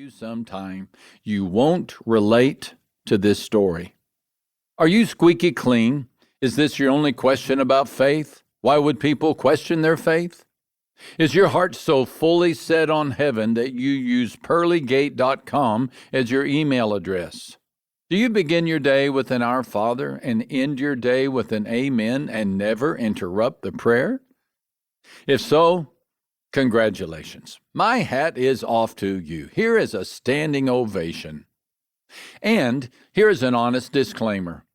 you sometime, you won't relate to this story. Are you squeaky clean? Is this your only question about faith? Why would people question their faith? Is your heart so fully set on heaven that you use pearlygate.com as your email address? Do you begin your day with an Our Father and end your day with an Amen and never interrupt the prayer? If so, congratulations. My hat is off to you. Here is a standing ovation. And here is an honest disclaimer.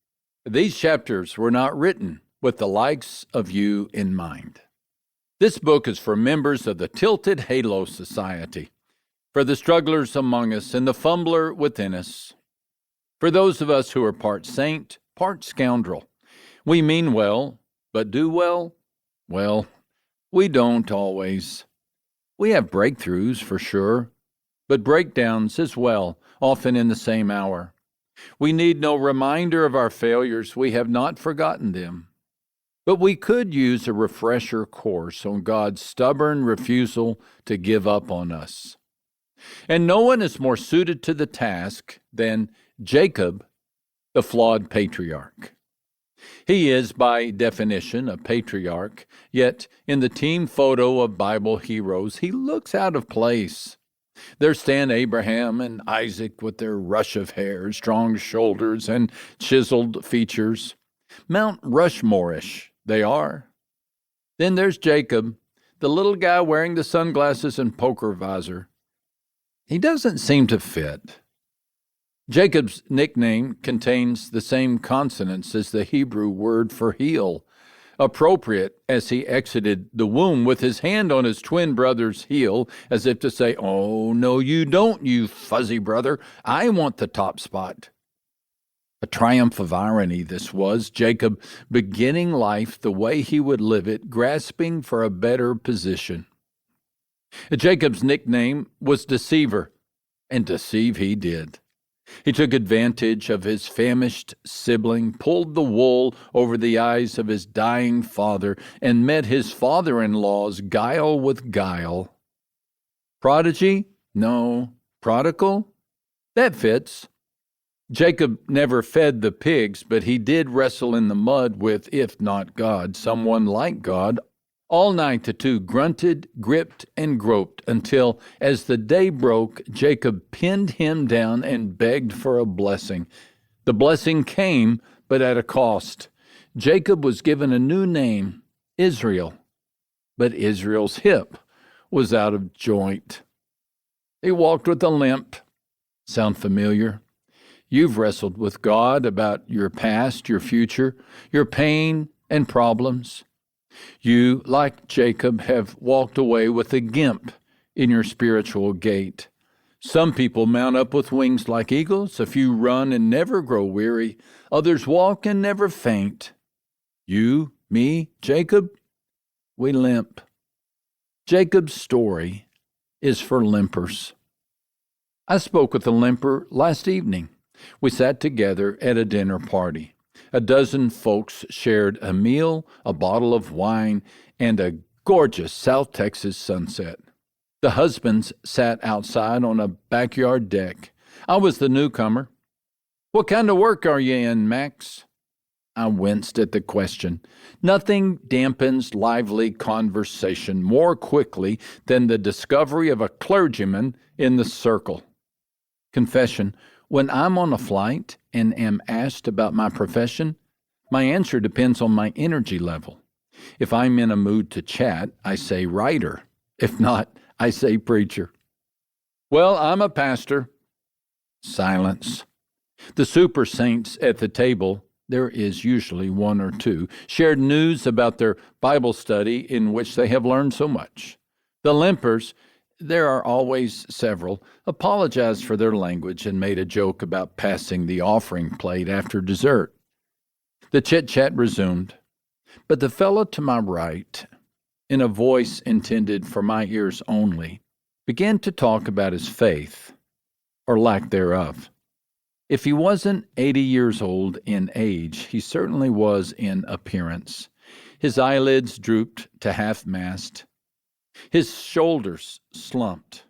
These chapters were not written with the likes of you in mind. This book is for members of the Tilted Halo Society, for the strugglers among us and the fumbler within us, for those of us who are part saint, part scoundrel. We mean well, but do well? Well, we don't always. We have breakthroughs for sure, but breakdowns as well, often in the same hour. We need no reminder of our failures. We have not forgotten them. But we could use a refresher course on God's stubborn refusal to give up on us. And no one is more suited to the task than Jacob, the flawed patriarch. He is, by definition, a patriarch, yet in the team photo of Bible heroes, he looks out of place. There stand Abraham and Isaac with their rush of hair, strong shoulders, and chiseled features. Mount Rushmore-ish they are. Then there's Jacob, the little guy wearing the sunglasses and poker visor. He doesn't seem to fit. Jacob's nickname contains the same consonants as the Hebrew word for heel, appropriate as he exited the womb with his hand on his twin brother's heel, as if to say, "Oh, no, you don't, you fuzzy brother. I want the top spot." A triumph of irony this was, Jacob beginning life the way he would live it, grasping for a better position. Jacob's nickname was Deceiver, and deceive he did. He took advantage of his famished sibling, pulled the wool over the eyes of his dying father, and met his father-in-law's guile with guile. Prodigy? No. Prodigal? That fits. Jacob never fed the pigs, but he did wrestle in the mud with, if not God, someone like God. All night the two grunted, gripped, and groped until, as the day broke, Jacob pinned him down and begged for a blessing. The blessing came, but at a cost. Jacob was given a new name, Israel, but Israel's hip was out of joint. He walked with a limp. Sound familiar? You've wrestled with God about your past, your future, your pain and problems. You, like Jacob, have walked away with a gimp in your spiritual gait. Some people mount up with wings like eagles. A few run and never grow weary. Others walk and never faint. You, me, Jacob, we limp. Jacob's story is for limpers. I spoke with a limper last evening. We sat together at a dinner party. A dozen folks shared a meal, a bottle of wine, and a gorgeous South Texas sunset. The husbands sat outside on a backyard deck. I was the newcomer. "What kind of work are you in, Max?" I winced at the question. Nothing dampens lively conversation more quickly than the discovery of a clergyman in the circle. Confession. When I'm on a flight and am asked about my profession, my answer depends on my energy level. If I'm in a mood to chat, I say writer. If not, I say preacher. "Well, I'm a pastor." Silence. The super saints at the table, there is usually one or two, shared news about their Bible study in which they have learned so much. The limpers, there are always several, apologized for their language and made a joke about passing the offering plate after dessert. The chit-chat resumed, but the fellow to my right, in a voice intended for my ears only, began to talk about his faith, or lack thereof. If he wasn't 80 years old in age, he certainly was in appearance. His eyelids drooped to half-mast. His shoulders slumped.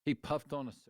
He puffed on a cigarette.